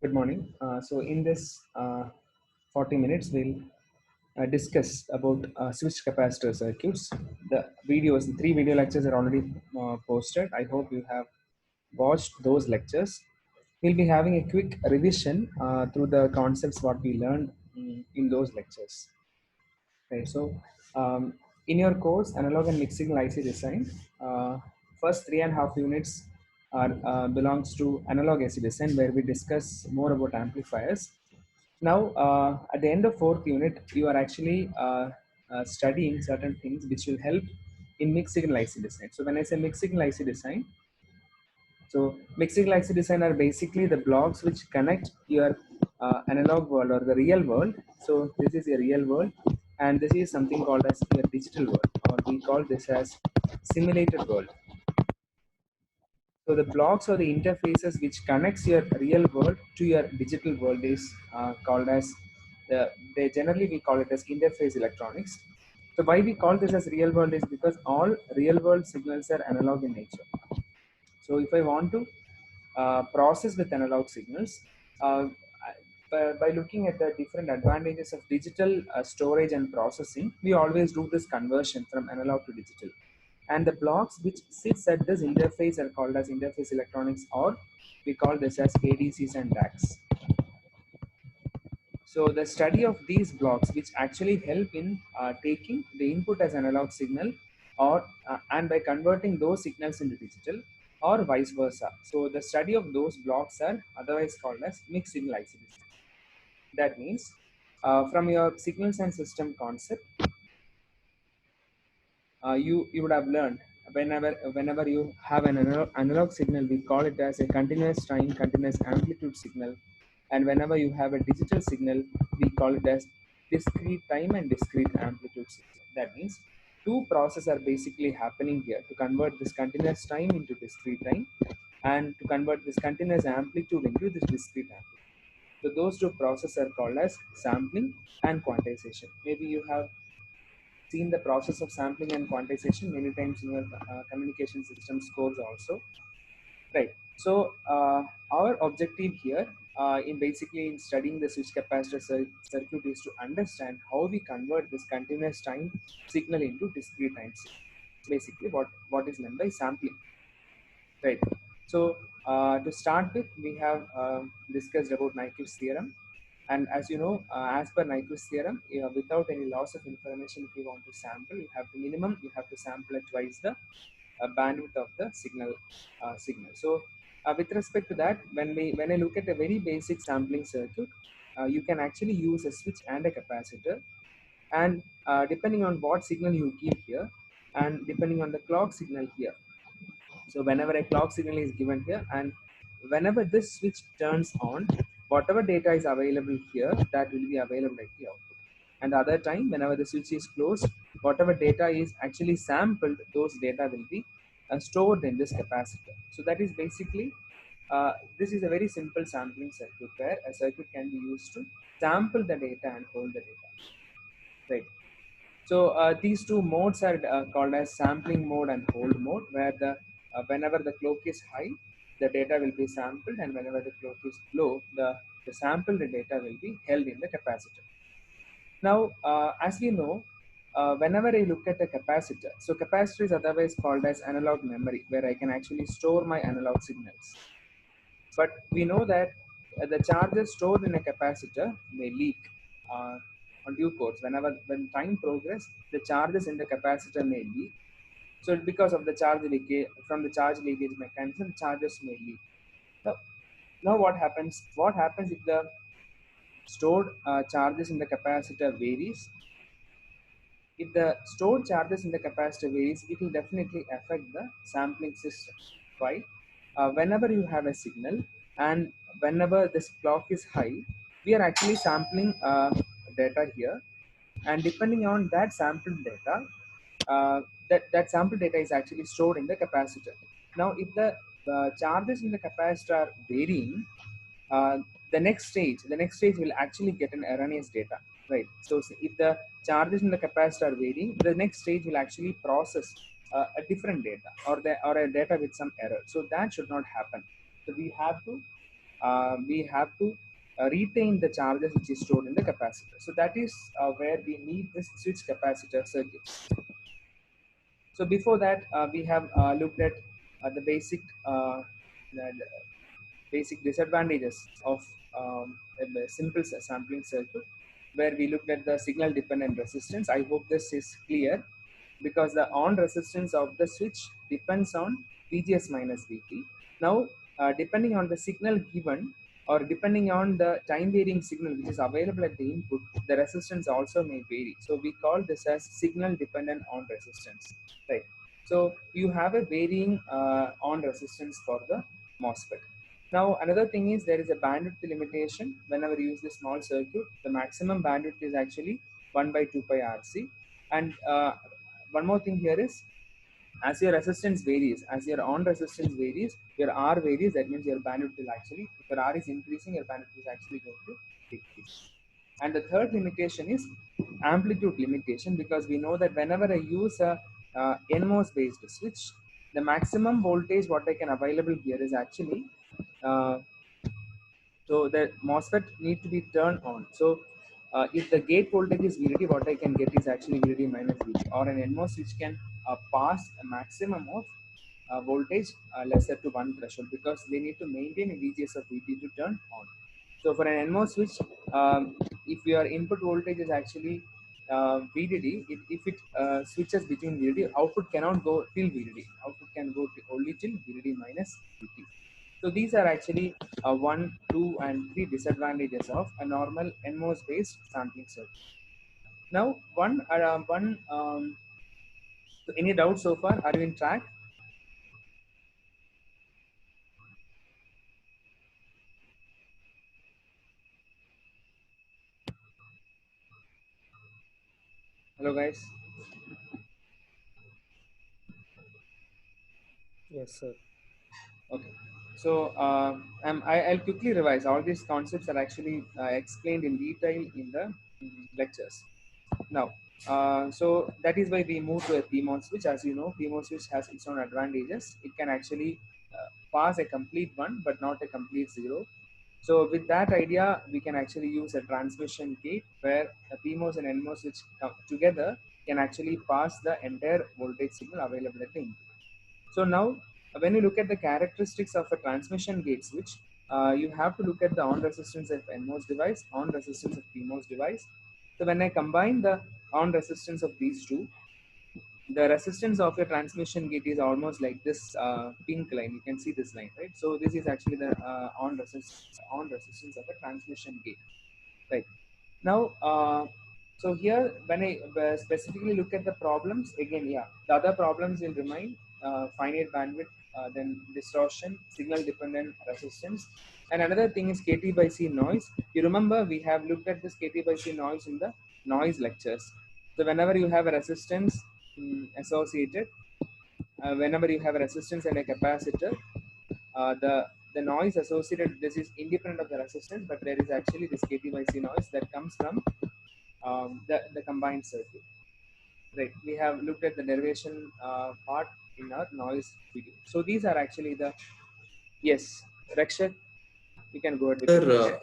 Good morning. So in this 40 minutes, we'll discuss about switch capacitor circuits. The three video lectures are already posted. I hope you have watched those lectures. We'll be having a quick revision through the concepts what we learned in those lectures. Right. So in your course, analog and mixed signal IC design, first 3.5 units are belongs to analog IC design, where we discuss more about amplifiers. Now, at the end of fourth unit, you are actually studying certain things which will help in mixed signal IC design. So when I say mixed signal IC design, so mixed signal IC design are basically the blocks which connect your analog world or the real world. So this is a real world, and this is something called as your digital world, or we call this as simulated world. So the blocks or the interfaces which connects your real world to your digital world is called as they generally we call it as interface electronics. So why we call this as real world is because all real world signals are analog in nature. So if I want to process with analog signals, by looking at the different advantages of digital storage and processing, we always do this conversion from analog to digital. And the blocks which sits at this interface are called as interface electronics, or we call this as ADCs and DACs. So the study of these blocks, which actually help in taking the input as analog signal, or and by converting those signals into digital, or vice versa. So the study of those blocks are otherwise called as mixed signal IC design. That means from your signals and system concept, you would have learned whenever you have an analog signal, we call it as a continuous time continuous amplitude signal, and whenever you have a digital signal, we call it as discrete time and discrete amplitude signal. That means two processes are basically happening here to convert this continuous time into discrete time, and to convert this continuous amplitude into this discrete amplitude. So those two processes are called as sampling and quantization. Maybe you have seen the process of sampling and quantization many times in your communication systems course also, right? So our objective here in basically in studying the switch capacitor circuit is to understand how we convert this continuous time signal into discrete time signal. Basically what is meant by sampling, right? So to start with, we have discussed about Nyquist theorem. And as you know, as per Nyquist theorem, without any loss of information, if you want to sample, you have to sample at twice the bandwidth of the signal. So with respect to that, when I look at a very basic sampling circuit, you can actually use a switch and a capacitor, and depending on what signal you give here, and depending on the clock signal here. So whenever a clock signal is given here, and whenever this switch turns on, whatever data is available here, that will be available at the output. And the other time, whenever the switch is closed, whatever data is actually sampled, those data will be stored in this capacitor. So that is basically, this is a very simple sampling circuit, where a circuit can be used to sample the data and hold the data, right? So these two modes are called as sampling mode and hold mode, where the whenever the clock is high, the data will be sampled, and whenever the clock is low, the sampled data will be held in the capacitor. Now, as we know, whenever I look at a capacitor, so capacitor is otherwise called as analog memory, where I can actually store my analog signals. But we know that the charges stored in a capacitor may leak uh, on due course. When time progress, the charges in the capacitor may leak. So because of the charge leakage, from the charge leakage mechanism, charges may leak. Now, now what happens? What happens if the stored charges in the capacitor varies? If the stored charges in the capacitor varies, it will definitely affect the sampling system. Why? Whenever you have a signal, and whenever this clock is high, we are actually sampling data here, and depending on that sampled data, that sample data is actually stored in the capacitor. Now, if the charges in the capacitor are varying, uh, the next stage will actually get an erroneous data, right? So if the charges in the capacitor are varying, the next stage will actually process a different data, or a data with some error. So that should not happen. So we have to we have to retain the charges which is stored in the capacitor. So that is where we need this switch capacitor circuits. So before that, we have looked at the the basic disadvantages of a simple sampling circuit, where we looked at the signal dependent resistance. I hope this is clear, because the on resistance of the switch depends on VGS minus VT. Now, depending on the signal given, or depending on the time varying signal which is available at the input, the resistance also may vary. So we call this as signal dependent on resistance, right? So you have a varying on resistance for the MOSFET. Now, another thing is there is a bandwidth limitation whenever you use the small circuit. The maximum bandwidth is actually 1 by 2 pi RC. And one more thing here is, as your resistance varies, as your on resistance varies, your R varies. That means your bandwidth will actually, if your R is increasing, your bandwidth is actually going to decrease. And the third limitation is amplitude limitation, because we know that whenever I use a NMOS based switch, the maximum voltage what I can available here is actually uh, so the MOSFET need to be turned on. So if the gate voltage is VDD, what I can get is actually VDD minus VT, or an NMOS which can pass a maximum of voltage lesser to one threshold, because they need to maintain a VGS of VT to turn on. So for an NMOS switch, if your input voltage is actually VDD, if it switches between VDD, output cannot go till VDD. Output can go only till VDD minus VT. So these are actually 1, 2, and 3 disadvantages of a normal NMOS based sampling circuit. Now, so any doubts so far? Are you in track? Hello, guys. Yes, sir. Okay. So I'll quickly revise. All these concepts are actually explained in detail in the lectures. Now, so that is why we move to a PMOS switch. As you know, PMOS switch has its own advantages. It can actually pass a complete one, but not a complete zero. So with that idea, we can actually use a transmission gate where a PMOS and NMOS switch come together can actually pass the entire voltage signal available at the input. So now, when you look at the characteristics of a transmission gate switch, you have to look at the on resistance of NMOS device, on resistance of PMOS device. So when I combine the on resistance of these two, the resistance of your transmission gate is almost like this pink line. You can see this line, right? So this is actually the on resistance of a transmission gate, right? Now, so here when I specifically look at the problems again, yeah, the other problems will remain finite bandwidth, then distortion, signal dependent resistance, and another thing is KT by C noise. You remember we have looked at this KT by C noise in the noise lectures. So whenever you have a resistance associated, whenever you have a resistance and a capacitor, the noise associated with this is independent of the resistance, but there is actually this KT by C noise that comes from the combined circuit. Right. We have looked at the derivation part in our noise video. So these are actually the yes, Rakshat, you can go ahead with your Sir,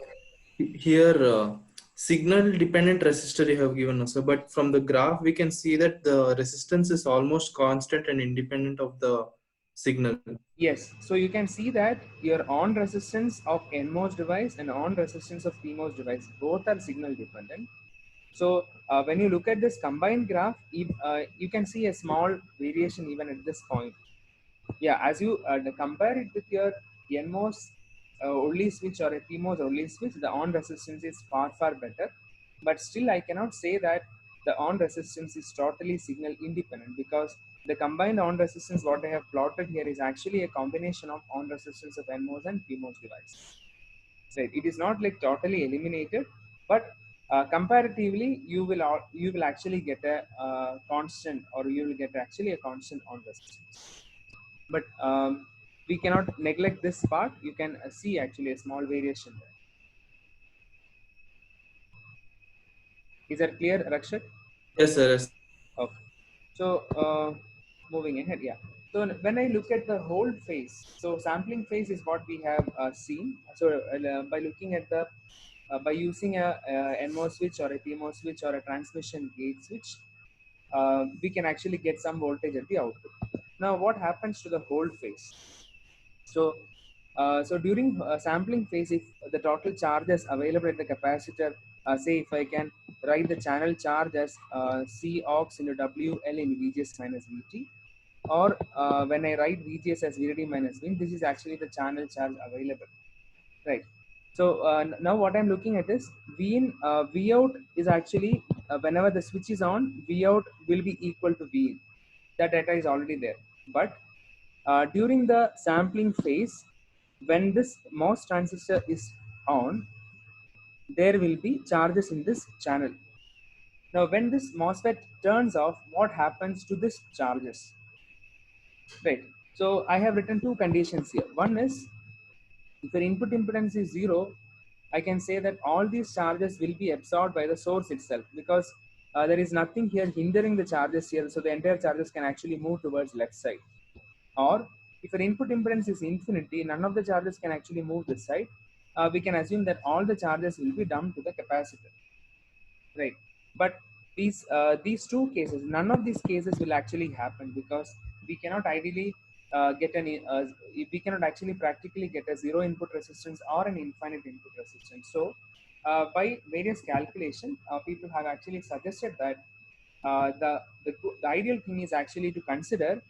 question. here signal dependent resistor you have given us, but from the graph we can see that the resistance is almost constant and independent of the signal. Yes, so you can see that your on resistance of NMOS device and on resistance of PMOS device both are signal dependent. So when you look at this combined graph, you can see a small variation even at this point. Yeah, as you compare it with your NMOS only switch or a PMOS only switch, the on resistance is far better. But still, I cannot say that the on resistance is totally signal independent, because the combined on resistance what I have plotted here is actually a combination of on resistance of NMOS and PMOS devices. Right? It is not like totally eliminated, but comparatively, you will actually get a constant, or you will get actually a constant on resistance. But we cannot neglect this part. You can see actually a small variation there. Is that clear, Rakshat? Yes, sir. Yes. Okay. So moving ahead, yeah. So when I look at the whole phase, so sampling phase is what we have seen. So by looking at the by using a NMOS switch or a PMOS switch or a transmission gate switch, we can actually get some voltage at the output. Now, what happens to the whole phase? So during sampling phase, if the total charges available at the capacitor, say if I can write the channel charge as C aux into WL in VGS minus VT, or when I write VGS as VDD minus Vin, this is actually the channel charge available, right? So now what I'm looking at is V in, V out is actually whenever the switch is on, V out will be equal to V in. That data is already there. But during the sampling phase, when this MOS transistor is on, there will be charges in this channel. Now, when this MOSFET turns off, what happens to this charges? Right. So I have written two conditions here. One is if your input impedance is 0, I can say that all these charges will be absorbed by the source itself, because there is nothing here hindering the charges here. So the entire charges can actually move towards left side. Or if your input impedance is infinity, none of the charges can actually move this side. We can assume that all the charges will be dumped to the capacitor, right? But these two cases, none of these cases will actually happen, because we cannot ideally get any we cannot actually practically get a zero input resistance or an infinite input resistance. So by various calculation, people have actually suggested that the ideal thing is actually to consider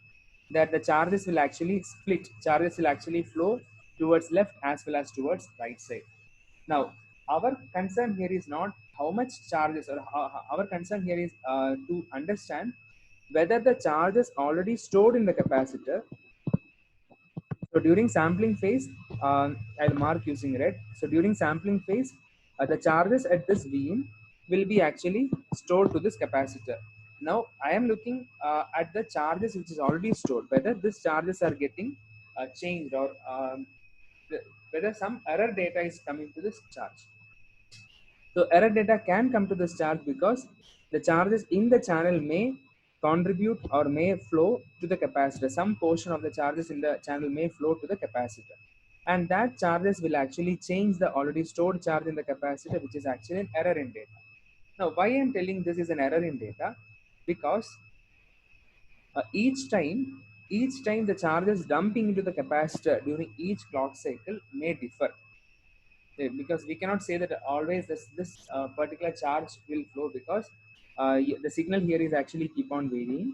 that the charges will actually split, charges will actually flow towards left as well as towards right side. Now, our concern here is not how much charges, or our concern here is to understand whether the charges already stored in the capacitor. So during sampling phase, I'll mark using red. So during sampling phase, the charges at this Vin will be actually stored to this capacitor. Now I am looking at the charges which is already stored, whether these charges are getting changed, or whether some error data is coming to this charge. So error data can come to this charge because the charges in the channel may contribute or may flow to the capacitor. Some portion of the charges in the channel may flow to the capacitor. And that charges will actually change the already stored charge in the capacitor, which is actually an error in data. Now, why I am telling this is an error in data? Because each time the charges dumping into the capacitor during each clock cycle may differ. Because we cannot say that always this particular charge will flow, because the signal here is actually keep on varying,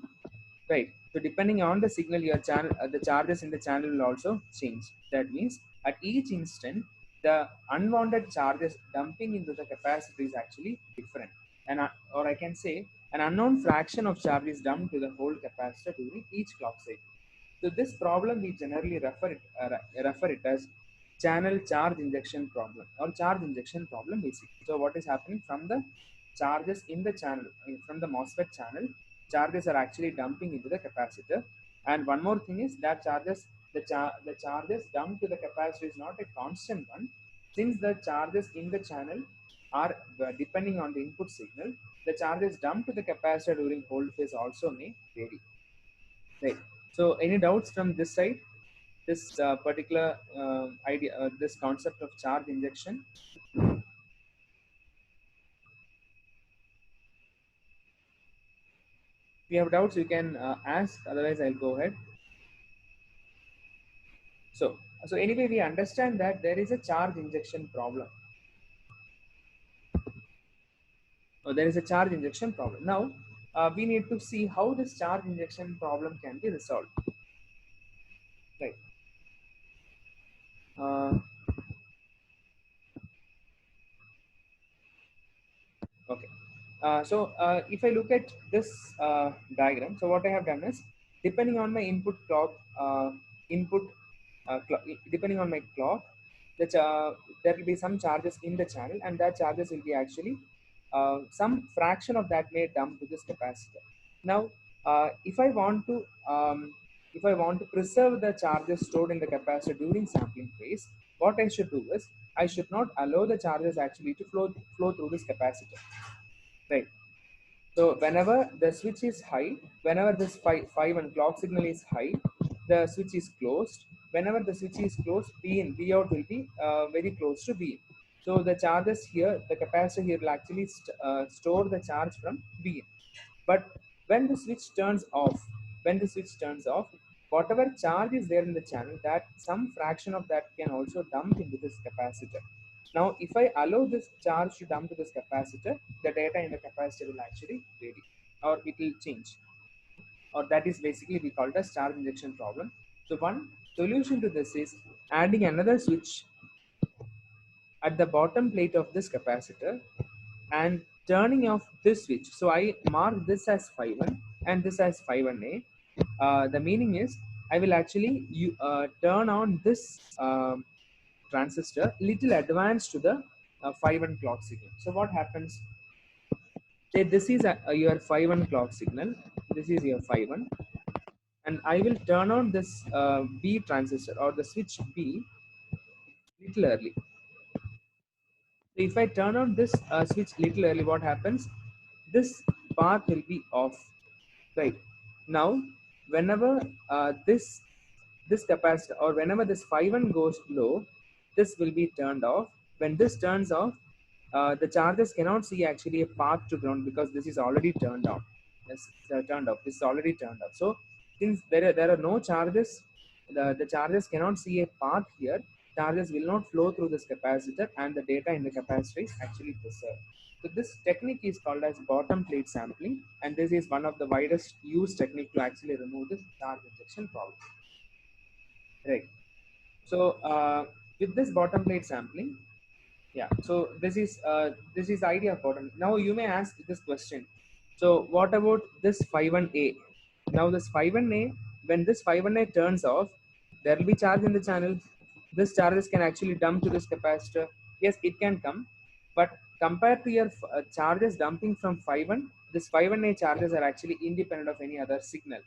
right? So depending on the signal, your channel the charges in the channel will also change. That means at each instant the unwanted charges dumping into the capacitor is actually different, and or I can say an unknown fraction of charge is dumped to the whole capacitor during each clock cycle. So this problem we generally refer it as channel charge injection problem, or charge injection problem basically. So what is happening from the charges in the channel, from the MOSFET channel, charges are actually dumping into the capacitor. And one more thing is that the charges dumped to the capacitor is not a constant one, since the charges in the channel are depending on the input signal. The charges dumped to the capacitor during hold phase also may vary. Right. So, any doubts from this side? This particular idea, this concept of charge injection. If you have doubts, you can ask. Otherwise, I'll go ahead. So anyway, we understand that there is a charge injection problem. There is a charge injection problem. Now, we need to see how this charge injection problem can be resolved. Right. Okay. If I look at this diagram, so what I have done is, depending on my input clock, input depending on my clock, there will be some charges in the channel, and that charges will be actually some fraction of that may dump to this capacitor. Now, if I want to preserve the charges stored in the capacitor during sampling phase, what I should do is I should not allow the charges actually to flow through this capacitor. Right. So whenever the switch is high, whenever this phi 1 clock signal is high, the switch is closed. Whenever the switch is closed, V in, V out will be very close to V in. So the charges here, the capacitor here will actually store the charge from V in. But when the switch turns off, whatever charge is there in the channel, that some fraction of that can also dump into this capacitor. Now, if I allow this charge to dump to this capacitor, the data in the capacitor will actually vary or it will change. Or that is basically we call it as charge injection problem. So one solution to this is adding another switch at the bottom plate of this capacitor and turning off this switch. So I mark this as phi 1 and this as phi 1a. The meaning is I will actually turn on this transistor little advanced to the phi 1 clock signal. So what happens? Say this is your phi 1 clock signal. This is your phi 1, and I will turn on this B transistor or the switch B little early. So if I turn on this switch little early, what happens? This path will be off, right? Now, whenever this capacitor or whenever this phi 1 goes low, this will be turned off. When this turns off, the charges cannot see actually a path to ground because this is already turned on. Yes, turned off. This is already turned off. So since there are no charges, the charges cannot see a path here. Charges will not flow through this capacitor, and the data in the capacitor is actually preserved. So this technique is called as bottom plate sampling, and this is one of the widest used technique to actually remove this charge injection problem. Right. So with this bottom plate sampling, yeah. So this is idea of bottom. Now you may ask this question. So what about this phi 1a? Now this phi 1a, when this phi 1a turns off, there will be charge in the channel. This charges can actually dump to this capacitor. Yes, it can come, but compared to your charges dumping from phi 1, this phi 1a charges are actually independent of any other signal,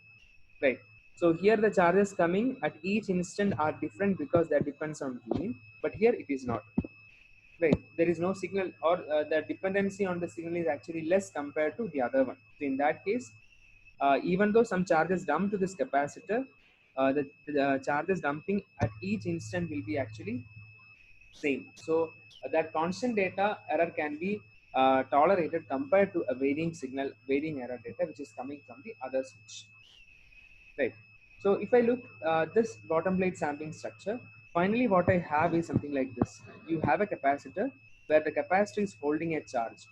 right? So here the charges coming at each instant are different because that depends on gain, but here it is not. Right, there is no signal, or the dependency on the signal is actually less compared to the other one. So in that case, even though some charges dump to this capacitor, the charges dumping at each instant will be actually same. So that constant data error can be tolerated compared to a varying error data which is coming from the other switch. Right. So if I look this bottom plate sampling structure, finally what I have is something like this. You have a capacitor where the capacitor is holding a charge,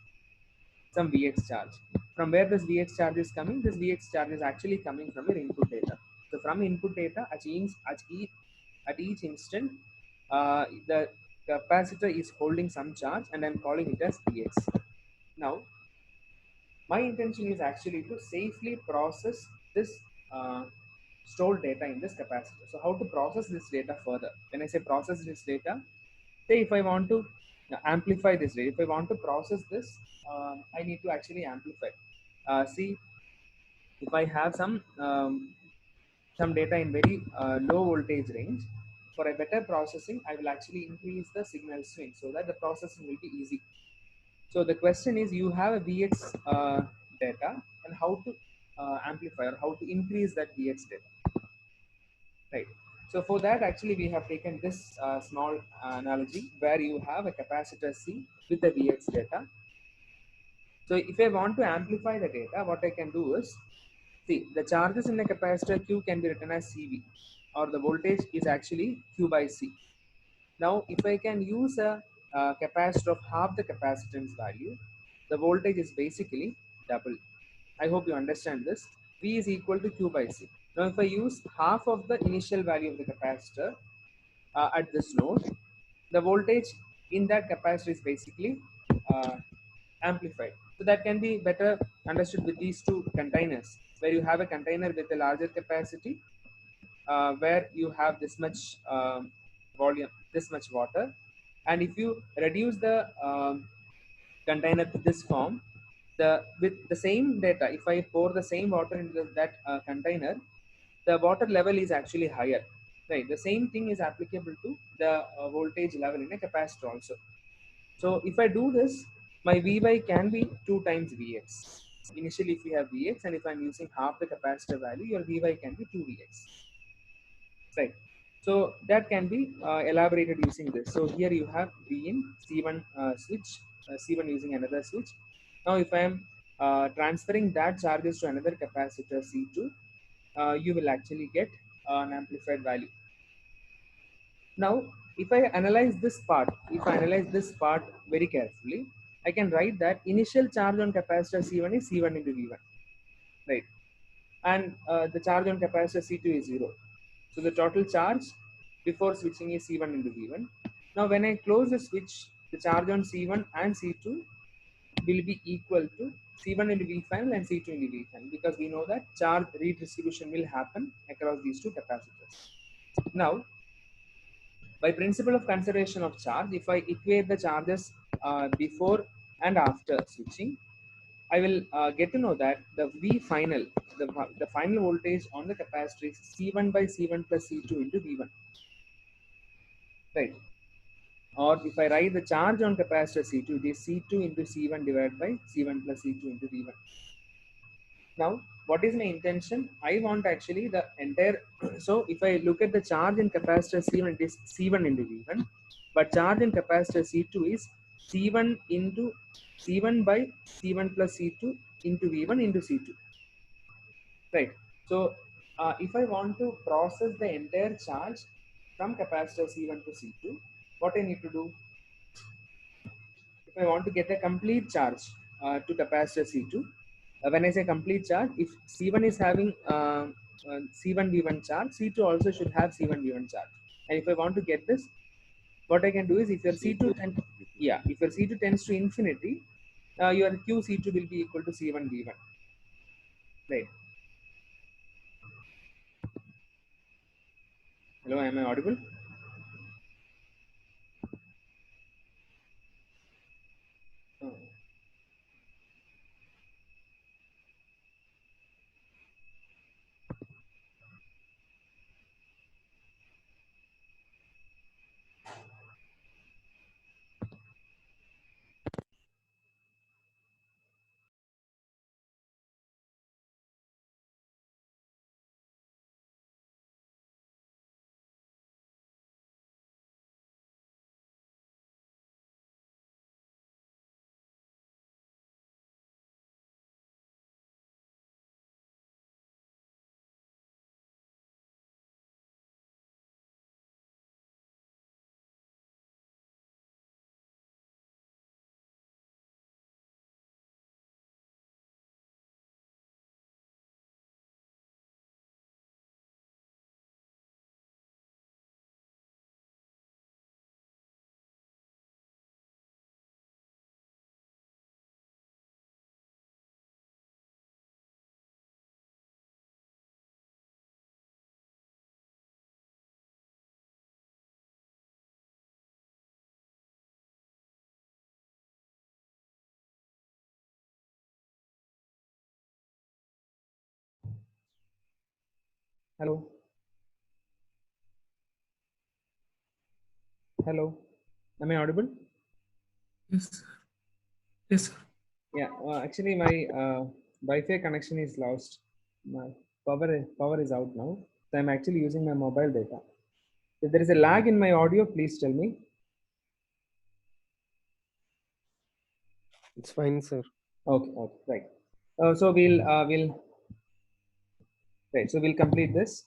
some Vx charge. From where this Vx charge is coming, this Vx charge is actually coming from your input data. So from input data, at each instant, the capacitor is holding some charge, and I'm calling it as Vx. Now, my intention is actually to safely process this stored data in this capacitor. So how to process this data further? When I say process this data, say if I want to amplify this data, if I want to process this, I need to actually amplify. See, if I have some data in very low voltage range, for a better processing, I will actually increase the signal swing so that the processing will be easy. So the question is, you have a Vx data, and how to amplify or how to increase that Vx data, right? So for that, actually, we have taken this small analogy where you have a capacitor C with the Vx data. So if I want to amplify the data, what I can do is, see, the charges in the capacitor Q can be written as CV, or the voltage is actually Q by C. Now, if I can use a capacitor of half the capacitance value, the voltage is basically double. I hope you understand this. V is equal to Q by C. Now, if I use half of the initial value of the capacitor at this node, the voltage in that capacitor is basically uh, amplified. So that can be better understood with these two containers, where you have a container with a larger capacity, where you have this much volume, this much water, and if you reduce the container to this form, the with the same data, if I pour the same water into that container, the water level is actually higher. Right, the same thing is applicable to the voltage level in a capacitor also. So if I do this, my Vy can be 2 times Vx. Initially, if we have Vx, and if I'm using half the capacitor value, your Vy can be 2 Vx. right? So that can be elaborated using this. So here you have V in C1 switch, C1 using another switch. Now if I am transferring that charges to another capacitor C2, you will actually get an amplified value. Now, if I analyze this part, very carefully, I can write that initial charge on capacitor C1 is C1 into V1, right? And the charge on capacitor C2 is 0. So the total charge before switching is C1 into V1. Now, when I close the switch, the charge on C1 and C2 will be equal to C1 into V final and C2 into V final, because we know that charge redistribution will happen across these two capacitors. Now, by principle of conservation of charge, if I equate the charges before and after switching, I will get to know that the V final, the final voltage on the capacitor is C1 by C1 plus C2 into V1, right? Or if I write the charge on capacitor C2, it is C2 into C1 divided by C1 plus C2 into V1. Now, what is my intention? I want actually the entire, so if I look at the charge in capacitor C1, it is C1 into V1, but charge in capacitor C2 is C1 into C1 by C1 plus C2 into V1 into C2, right? So, if I want to process the entire charge from capacitor C1 to C2, what I need to do? If I want to get a complete charge to capacitor C2, when I say complete charge, if C1 is having C1 V1 charge, C2 also should have C1 V1 charge. And if I want to get this, what I can do is if your C2 tends, yeah, if your C2 tends to infinity, your Q C2 will be equal to C1 V1, right? Hello, am I audible? Oh. Hello, hello, am I audible? Yes, sir. Yes, sir. Yeah, actually my Wi-Fi connection is lost. My power is out now. So I'm actually using my mobile data. If there is a lag in my audio, please tell me. It's fine, sir. Okay, okay, right. So we'll complete this.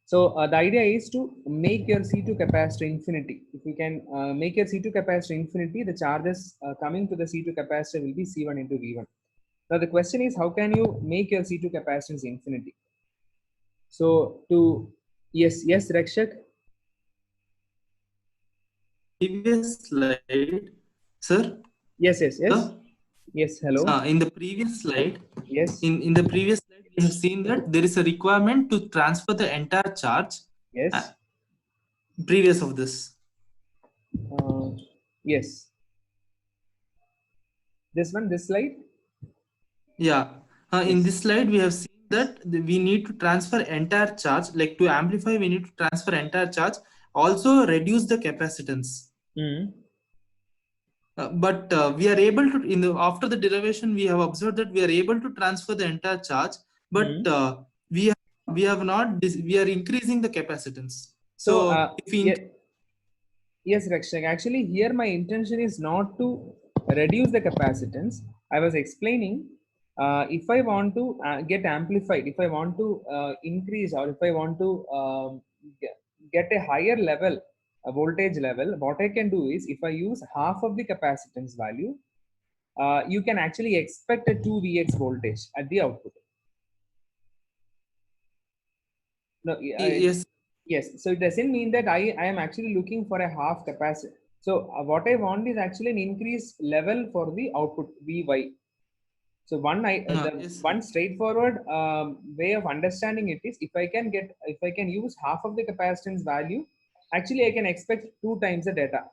So the idea is to make your C2 capacitor infinity. If you can make your C2 capacitor infinity, the charges coming to the C2 capacitor will be C1 into V1. Now the question is, how can you make your C2 capacitance infinity? So yes, Rakshak. Previous slide, sir. Yes. Sir? Yes. Hello. In the previous slide, Yes. in the previous slide, we have seen that there is a requirement to transfer the entire charge. Yes. Previous of this. Yes. This slide. Yeah. In Yes. this slide, we have seen that we need to transfer entire charge. Like to amplify, we need to transfer entire charge. Also reduce the capacitance. But we are able to, after the derivation, we have observed that we are able to transfer the entire charge, but we have we have not, we are increasing the capacitance. So, So if we yes, Rakshak. Actually, here my intention is not to reduce the capacitance. I was explaining if I want to get amplified, if I want to increase, or if I want to get a higher level, a voltage level, what I can do is if I use half of the capacitance value, you can actually expect a 2 Vx voltage at the output. No, yes, yes. So it doesn't mean that I am actually looking for a half capacity. So what I want is actually an increased level for the output Vy. So the yes, one straightforward way of understanding it is if I can use half of the capacitance value, actually I can expect 2 times the data.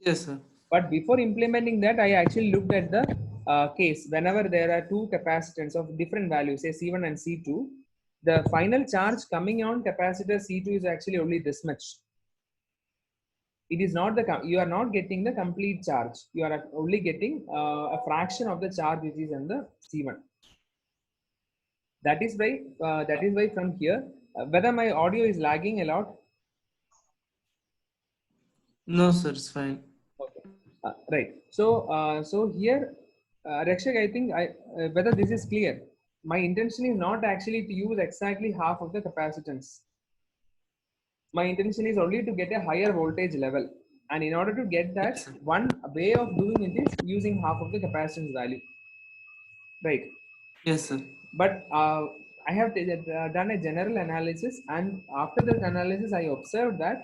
yes, sir. But before implementing that, I actually looked at the case whenever there are two capacitors of different values, say C1 and C2, the final charge coming on capacitor C2 is actually only this much. It is not you are not getting the complete charge. You are only getting a fraction of the charge which is in the C1. That is why from here, whether my audio is lagging a lot. No, sir, it's fine. Okay. Right. So here, Rakshak, I think whether this is clear. My intention is not actually to use exactly half of the capacitance. My intention is only to get a higher voltage level. And in order to get Yes, that, sir. one way of doing it is using half of the capacitance value. Right. Yes, sir. But I have done a general analysis, and after that analysis, I observed that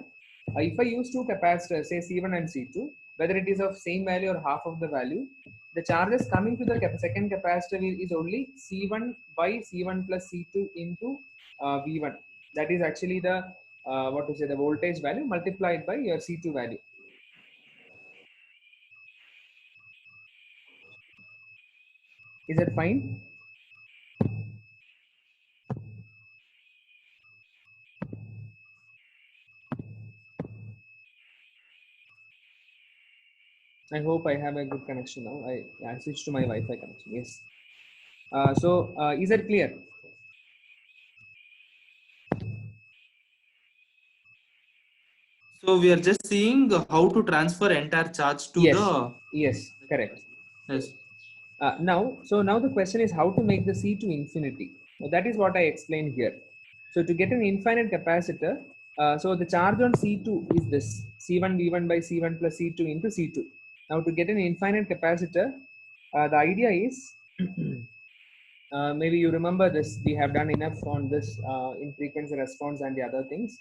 if I use two capacitors, say C1 and C2, whether it is of same value or half of the value, the charges coming to the second capacitor is only C1 by C1 plus C2 into V1. That is actually the what to say, the voltage value multiplied by your C2 value. Is that fine? I hope I have a good connection now. I switched to my Wi-Fi connection. Yes. Is that clear? So we are just seeing how to transfer entire charge to Yes. the Yes. Correct. yes. Now the question is how to make the C to infinity. That is what I explained here. So to get an infinite capacitor, so the charge on C2 is this C1 V1 by C1 plus C2 into C2. Now to get an infinite capacitor, the idea is maybe you remember this. We have done enough on this in frequency response and the other things.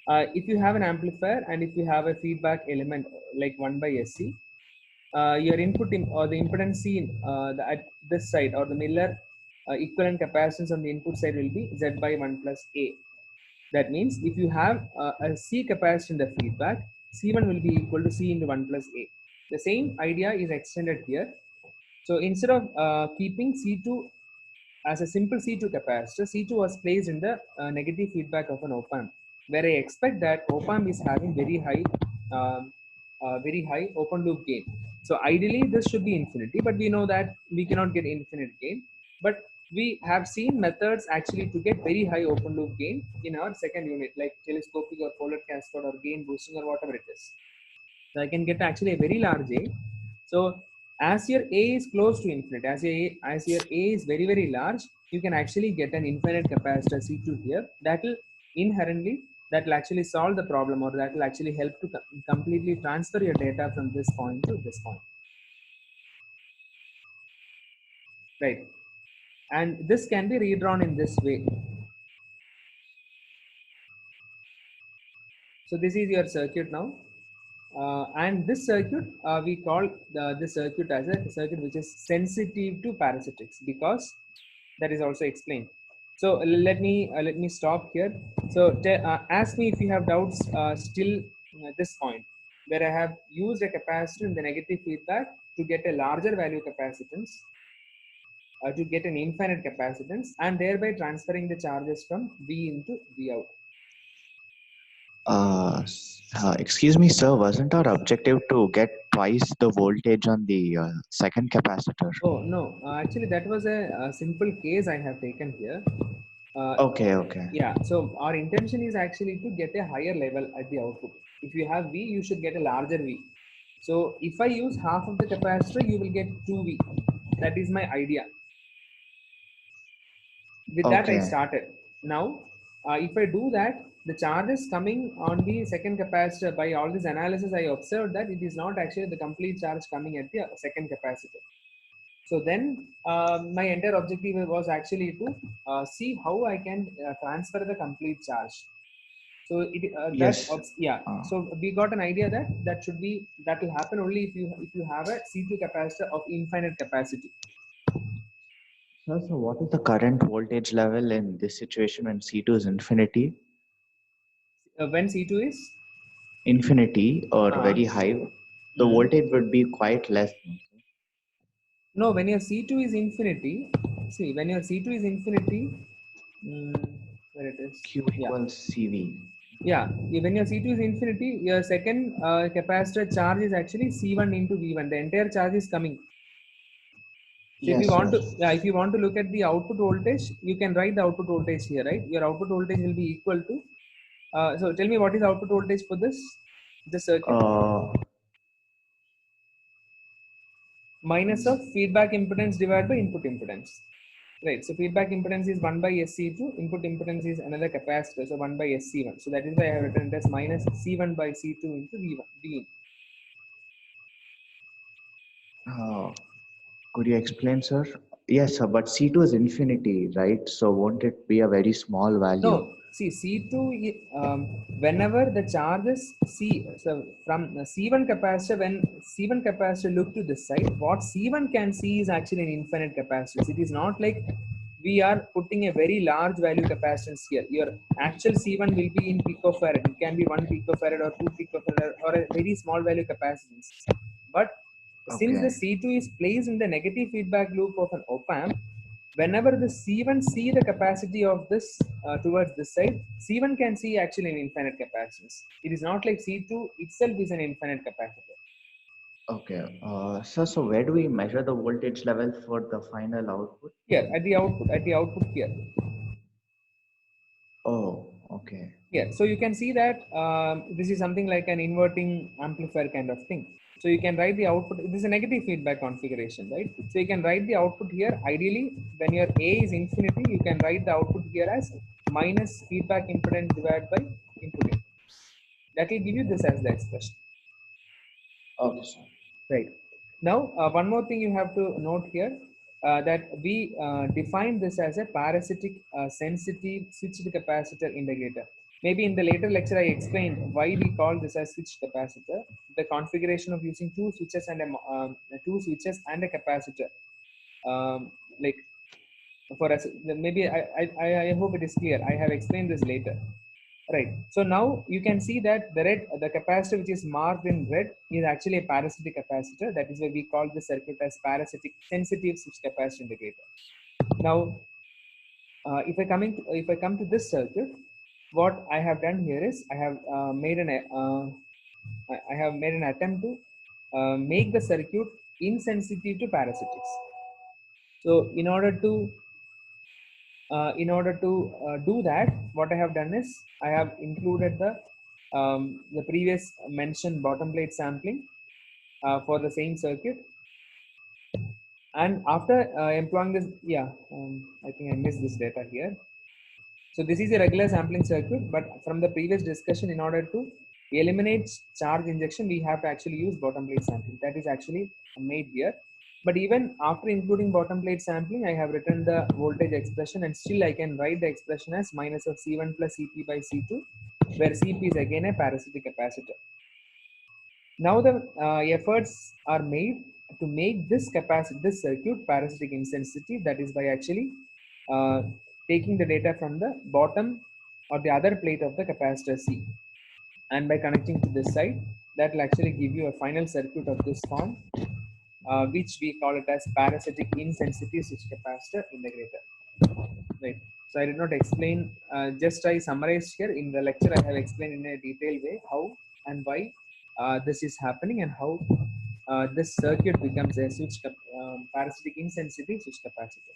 If you have an amplifier and if you have a feedback element like 1 by SC, your input or the impedance seen at this side or the Miller equivalent capacitance on the input side will be Z by 1 plus A. That means if you have a C capacitor in the feedback, C1 will be equal to C into 1 plus A. The same idea is extended here. So instead of keeping C2 as a simple C2 capacitor, C2 was placed in the negative feedback of an op-amp, where I expect that op-amp is having very high open loop gain. So ideally, this should be infinity, but we know that we cannot get infinite gain. But we have seen methods actually to get very high open loop gain in our second unit, like telescopic or Follett cascade or gain boosting or whatever it is. So I can get actually a very large A. So as your A is close to infinite, as your A is very, very large, you can actually get an infinite capacitor C2 here. That will inherently, that will actually solve the problem, or that will actually help to completely transfer your data from this point to this point. Right. And this can be redrawn in this way. So this is your circuit now. And this circuit, we call this circuit as a circuit which is sensitive to parasitics, because that is also explained. So let me stop here. So ask me if you have doubts still at this point, where I have used a capacitor in the negative feedback to get a larger value capacitance, to get an infinite capacitance, and thereby transferring the charges from V into V out. Excuse me, sir. Wasn't our objective to get twice the voltage on the second capacitor? Oh no, actually that was a simple case I have taken here. Uh, Okay, okay. yeah, so our intention is actually to get a higher level at the output. If you have V, you should get a larger V. So if I use half of the capacitor, you will get 2V. That is my idea. With that, I Okay. started. Now, if I do that, the charges coming on the second capacitor, by all this analysis, I observed that it is not actually the complete charge coming at the second capacitor. So then my entire objective was actually to see how I can transfer the complete charge. So Yes. yeah. Uh, So we got an idea that that will happen only if you have a C2 capacitor of infinite capacity. Sir, so what is the current voltage level in this situation when C2 is infinity? When C2 is Infinity or uh, very high, the mm, voltage would be quite less. No, sir? no, when your C2 is infinity, see when your C2 is infinity, where it is, Q yeah. equals CV. Yeah, when your C2 is infinity, your second capacitor charge is actually C1 into V1. The entire charge is coming. So if you Yes, want sir. to, yeah, if you want to look at the output voltage, you can write the output voltage here, right? Your output voltage will be equal to. So tell me what is output voltage for this circuit? Uh, Minus of feedback impedance divided by input impedance. Right. So feedback impedance is 1 by SC2. Input impedance is another capacitor, so 1 by SC1. So that is why I have written it as minus C1 by C2 into V1. V. uh, could you explain, sir? Yes, sir, but C2 is infinity, right? So won't it be a very small value? No, see C2, whenever the charges so from C1 capacitor, when C1 capacitor look to this side, what C1 can see is actually an infinite capacitance. It is not like we are putting a very large value capacitance here. Your actual C1 will be in picofarad. It can be 1 picofarad or 2 picofarad or a very small value capacitance. But since the Okay. C2 is placed in the negative feedback loop of an op-amp, whenever the C1 see the capacity of this towards this side, C1 can see actually an infinite capacitance. It is not like C2 itself is an infinite capacitor. Okay. Sir, so where do we measure the voltage level for the final output? Here at the output here. Oh, okay. Yeah, so you can see that this is something like an inverting amplifier kind of thing. So you can write the output. This is a negative feedback configuration, right? So you can write the output here. Ideally, when your A is infinity, you can write the output here as minus feedback impedance divided by input impedance. That will give you this as the expression. Okay, sir. Right. Now, one more thing you have to note here that we define this as a parasitic sensitive switched capacitor integrator. Maybe in the later lecture, I explained why we call this as switched capacitor. The configuration of using two switches and a capacitor. Like for us, maybe I hope it is clear. I have explained this later. Right. So now you can see that the capacitor which is marked in red is actually a parasitic capacitor. That is why we call the circuit as parasitic sensitive switch capacitor integrator. Now, if I come to this circuit, what I have done here is I have made an attempt to make the circuit insensitive to parasitics. So in order to do that, what I have done is I have included the previous mentioned bottom plate sampling for the same circuit. And after employing this, yeah, I think I missed this data here. So this is a regular sampling circuit, but from the previous discussion, in order to eliminate charge injection, we have to actually use bottom plate sampling. That is actually made here. But even after including bottom plate sampling, I have written the voltage expression, and still I can write the expression as minus of C1 plus Cp by C2, where Cp is again a parasitic capacitor. Now the efforts are made to make this circuit parasitic insensitive. That is by actually uh, taking the data from the bottom or the other plate of the capacitor C, and by connecting to this side, that will actually give you a final circuit of this form, which we call it as parasitic insensitive switch capacitor integrator. Right. So I did not explain, just I summarized here. In the lecture I have explained in a detailed way how and why this is happening, and how this circuit becomes a parasitic insensitive switch capacitor.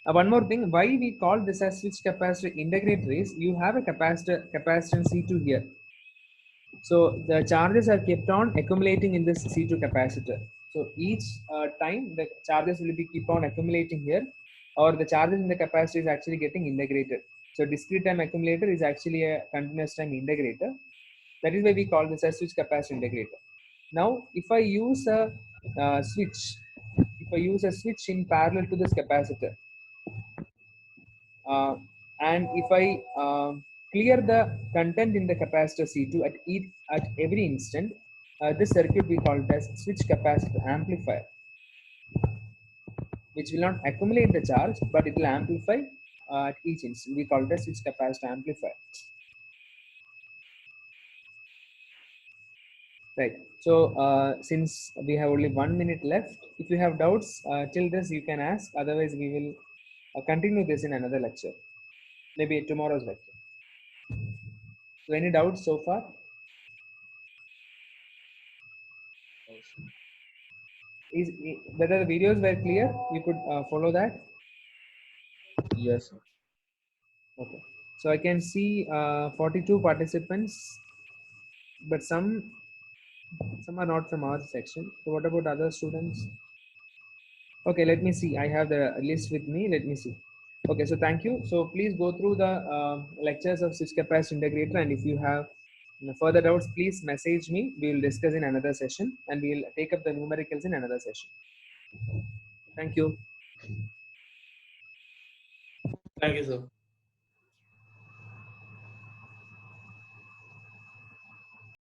One more thing, why we call this as switch capacitor integrator is, you have a capacitance C2 here. So the charges are kept on accumulating in this C2 capacitor. So each time the charges will be keep on accumulating here, or the charges in the capacitor is actually getting integrated. So discrete time accumulator is actually a continuous time integrator. That is why we call this as switch capacitor integrator. Now, if I use a switch in parallel to this capacitor, and if I clear the content in the capacitor C2 at every instant, this circuit we call it as switch capacitor amplifier, which will not accumulate the charge, but it will amplify at each instant. We call it as switch capacitor amplifier. Right. So since we have only 1 minute left, if you have doubts till this, you can ask. Otherwise, we will continue this in another lecture, maybe tomorrow's lecture. So any doubts so far? Whether the videos were clear, you could follow that. Yes, sir. Okay. So I can see 42 participants, but some are not from our section. So what about other students? Okay, let me see. I have the list with me. Let me see. Okay, so thank you. So please go through the lectures of switch capacitor integrator, and if you have further doubts, please message me. We will discuss in another session, and we will take up the numericals in another session. Thank you. Thank you, sir.